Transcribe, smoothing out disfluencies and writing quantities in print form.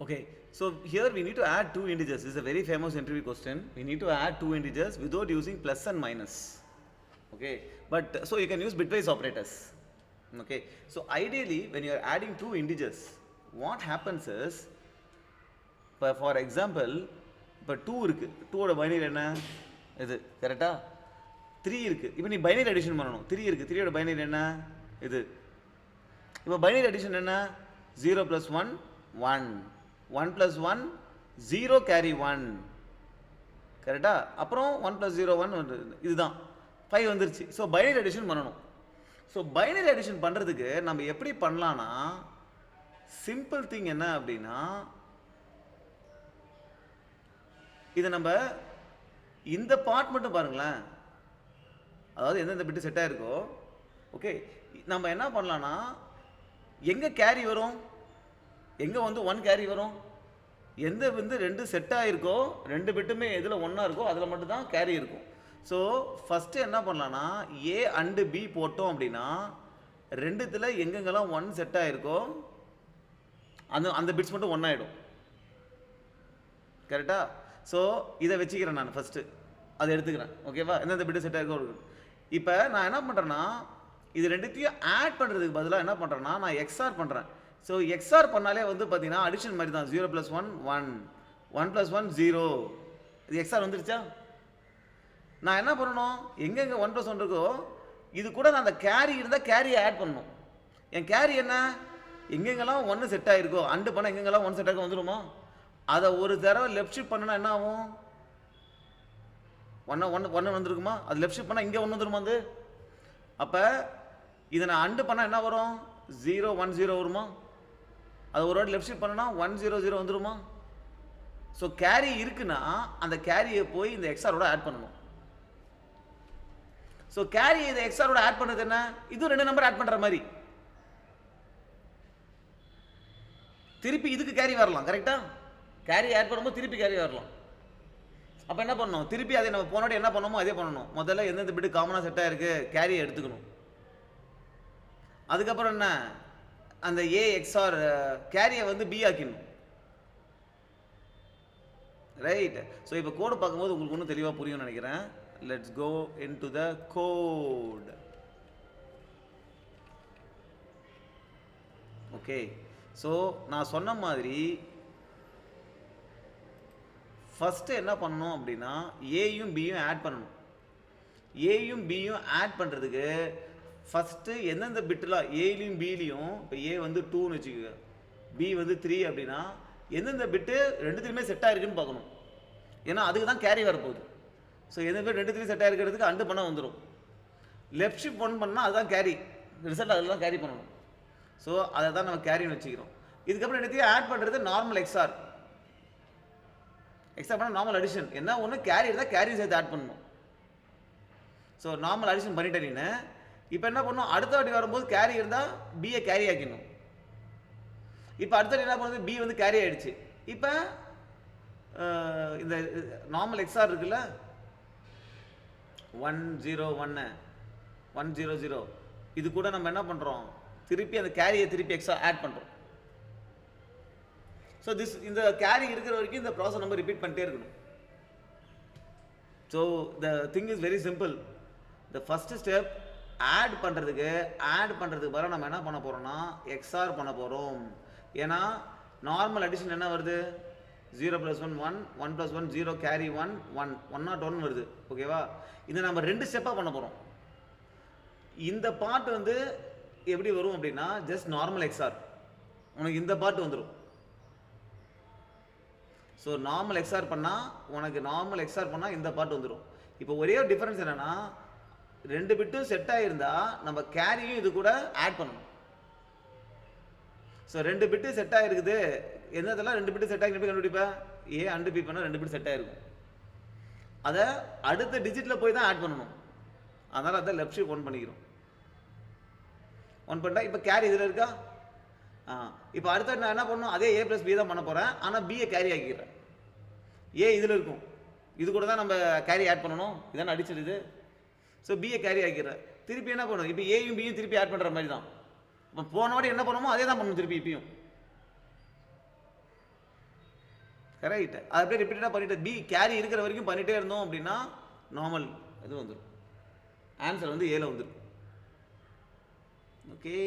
Okay, so here we need to add two integers. This is a very famous interview question. We need to add two integers without using plus and minus. Okay, but so you can use bitwise operators. Okay, so ideally when you are adding two integers, what happens is, for example, இப்போ 2 இருக்கு, 2 ஓட binary என்ன இது, கரெக்டா? 3 இருக்கு, இப்போ நீ binary addition பண்ணணும். 3 இருக்கு, 3 ஓட பைனரி என்ன இது. இப்போ பைனரி அடிஷன் என்ன, 0 + 1 1, 1 + 1 0 கேரி 1, கரெக்டா? அப்புறம் 1 + 0 1 இதுதான் 5 வந்துருச்சு. ஸோ பைனரி அடிஷன் பண்ணணும். ஸோ பைனரி அடிஷன் பண்ணுறதுக்கு நம்ம எப்படி பண்ணலான்னா, சிம்பிள் திங் என்ன அப்படின்னா, இதை நம்ம இந்த பார்ட் மட்டும் பாருங்களேன், அதாவது எந்தெந்த பிட்டு செட் ஆயிருக்கோ. ஓகே, நம்ம என்ன பண்ணலான்னா, எங்கே கேரி வரும், எங்கே வந்து 1 கேரி வரும், எந்த வந்து 2 செட் ஆகிருக்கோ, 2 பிட்டுமே எதில் ஒன்றா இருக்கோ அதில் மட்டும்தான் கேரி இருக்கும். ஸோ ஃபஸ்ட்டு என்ன பண்ணலான்னா, ஏ அண்டு பி போட்டோம் அப்படின்னா, ரெண்டுத்தில் எங்கெங்கெல்லாம் 1 செட் ஆகிருக்கோ அந்த பிட்ஸ் மட்டும் 1 ஆகிடும், கரெக்டா? ஸோ இதை வச்சுக்கிறேன் நான் ஃபஸ்ட்டு, அதை எடுத்துக்கிறேன். ஓகேவா? எந்தெந்த பிட்டு செட் ஆகிருக்கோ இருக்கு. இப்போ நான் என்ன பண்ணுறேன்னா, இது ரெண்டுத்தையும் ஆட் பண்ணுறதுக்கு பதிலாக என்ன பண்ணுறேன்னா, நான் எக்ஸ்ஆர் பண்ணுறேன். ஸோ எக்ஸ்ஆர் பண்ணாலே வந்து பார்த்தீங்கன்னா அடிஷன் மாதிரி தான். 0 + 1 1, 1 + 1 0. இது எக்ஸ்ஆர் வந்துருச்சா? நான் என்ன பண்ணணும், எங்கெங்கே 1 + 1 இருக்கோ இது கூட நான் அந்த கேரி இருந்தால் கேரியை ஆட் பண்ணணும். என் கேரி என்ன, எங்கெங்கெல்லாம் 1 செட் ஆகிருக்கோ, அண்டு பண்ணால் எங்கெங்கெல்லாம் 1 செட் ஆகிருக்கோ வந்துடுமா? அதை ஒரு தடவை லெஃப்ட் ஷிஃப்ட் பண்ணனா என்ன ஆகும், 1 வந்துருக்குமா? அது லெஃப்ட் ஷிஃப்ட் பண்ணால் இங்கே 1 வந்துருமா? அது அப்போ இதை நான் அண்டு பண்ணால் என்ன வரும், 0 1 0 வருமா? அது ஒரு வாட்டி லெஃப்ட் ஷிஃப்ட் பண்ணனா 1 0 0 வந்துருமா? ஸோ கேரி இருக்குன்னா அந்த கேரியை போய் இந்த எக்ஸ்ஆரோட ஆட் பண்ணணும். ஸோ கேரி இதை எக்ஸ்ஆரோட ஆட் பண்ணுறது என்ன, இது 2 நம்பர் ஆட் பண்ணுற மாதிரி. திருப்பி இதுக்கு கேரி வரலாம், கரெக்டா? கேரி ஆட் பண்ணும்போது திருப்பி கேரி வரலாம். அப்போ என்ன பண்ணணும், திருப்பி அதை நம்ம போனோட என்ன பண்ணணுமோ அதே பண்ணணும். முதல்ல எந்தெந்த பிட்டு காமனாக செட் ஆகிருக்கு கேரியை எடுத்துக்கணும். அதுக்கப்புறம் என்ன, அந்த ஏ எக்ஸ்ஆர் கேரியை வந்து பி ஆக்கிடணும், ரைட்? ஸோ இப்போ கோடு பார்க்கும்போது உங்களுக்கு ஒன்றும் தெளிவாக புரியும்னு நினைக்கிறேன். Let's go into the code. Okay, so நான் சொன்ன மாதிரி ஃபஸ்ட்டு என்ன பண்ணணும் அப்படின்னா, ஏயும் பியும் ஆட் பண்ணணும். ஏயும் பியும் ஆட் பண்ணுறதுக்கு ஃபஸ்ட்டு எந்தெந்த பிட்டுலாம் ஏலையும் பிலையும், இப்போ ஏ வந்து 2ன்னு வச்சுக்கோங்க, பி வந்து 3 அப்படின்னா எந்தெந்த பிட்டு ரெண்டுத்துலையுமே செட் ஆகிருக்குன்னு பார்க்கணும். ஏன்னா அதுக்கு தான் கேரி வரப்போகுது. ஸோ எந்த பிட் ரெண்டுத்துலையும் செட் ஆகிருக்கிறதுக்கு அண்டு பண்ண வந்துடும். லெஃப்ட் ஷிஃப்ட் 1 பண்ணால் அதுதான் கேரி, ரிசல்ட் அதில் தான் கேரி பண்ணணும். ஸோ அதை தான் நம்ம கேரின்னு வச்சுக்கிறோம். இதுக்கப்புறம் ரெண்டுத்தையும் ஆட் பண்ணுறது நார்மல் எக்ஸ்ஆர். எக்ஸ்ஆர் பண்ணால் நார்மல் அடிஷன். என்ன ஒன்று, கேரி இருந்தால் கேரி சேர்த்து ஆட் பண்ணணும். ஸோ நார்மல் அடிஷன் பண்ணிட்டேன் நீ. இப்போ என்ன பண்ணணும், அடுத்த வாட்டி வரும்போது கேரி இருந்தால் பியை கேரி ஆக்கிடணும். இப்போ அடுத்த வாட்டி என்ன பண்ணுறது, பி வந்து கேரி ஆகிடுச்சு. இப்போ இந்த நார்மல் எக்ஸ்ஆர் இருக்குல்ல, 1 0 1 1 0 0, இது கூட நம்ம என்ன பண்ணுறோம், திருப்பி அந்த கேரியை திருப்பி எக்ஸ்ட்ரா ஆட் பண்ணுறோம். ஸோ இந்த கேரி இருக்கிற வரைக்கும் இந்த ப்ராசஸ் நம்ம ரிப்பீட் பண்ணிட்டே இருக்கணும். So the thing is very simple. The first step add பண்ணுறதுக்கு பதிலாக நம்ம என்ன பண்ண போகிறோம்னா எக்ஸ்ஆர் பண்ண போகிறோம். ஏன்னா நார்மல் அடிஷன் என்ன வருது, 0 + 1 1, 1 + 1 0 கேரி 1 1 101 வருது. ஓகேவா? இதை நம்ம 2 ஸ்டெப்பாக பண்ண போகிறோம். இந்த பார்ட் வந்து எப்படி வரும் அப்படின்னா, ஜஸ்ட் நார்மல் எக்ஸ்ஆர், உனக்கு இந்த பார்ட் வந்துடும். ஸோ நார்மல் எக்ஸ்ஆர் பண்ணால் இந்த பார்ட் வந்துடும். இப்போ ஒரே ஒரு டிஃபரன்ஸ் என்னென்னா, 2 பிட்டும் செட் ஆகிருந்தா நம்ம கேரியும் இது கூட ஆட் பண்ணணும். ஸோ 2 பிட்டு செட் ஆகிருக்குது, என்னதெல்லாம் 2 பிட்டு செட் ஆகி கண்டுபிடிப்பேன், ஏ அண்டு பி பண்ணால் 2 பிட்டு செட் ஆகிருக்கும். அதை அடுத்த டிஜிட்டில் போய் தான் ஆட் பண்ணணும். அதனால் அதை லெஃப்ட் ஷிஃப்ட் 1 பண்ணிக்கிறோம். 1 பண்ணிட்டா இப்போ கேரி இதில் இருக்கா. இப்போ அடுத்த நான் என்ன பண்ணணும், அதே ஏ + பி தான் பண்ண போகிறேன், ஆனால் பியை கேரி ஆக்கிக்கிறேன். ஏ இதில் இருக்கும், இது கூட தான் நம்ம கேரி ஆட் பண்ணணும், இதான அடிச்சிடுது. ஸோ பியை கேரி ஆக்கிடுறேன். திருப்பி என்ன பண்ணணும், இப்போ ஏயும் பியும் திருப்பி ஆட் பண்ணுற மாதிரி தான். இப்போ போன வாட்டி என்ன பண்ணுமோ அதே தான் பண்ணணும் திருப்பி இப்பயும். ரைட். அது அப்படியே ரிப்பீட்டடாக பண்ணிட்டு பி கேரி இருக்கிற வரைக்கும் பண்ணிகிட்டே இருந்தோம் அப்படின்னா நார்மல் இது வந்துடும், ஆன்சர் வந்து ஏல வந்துடும். ஓகே.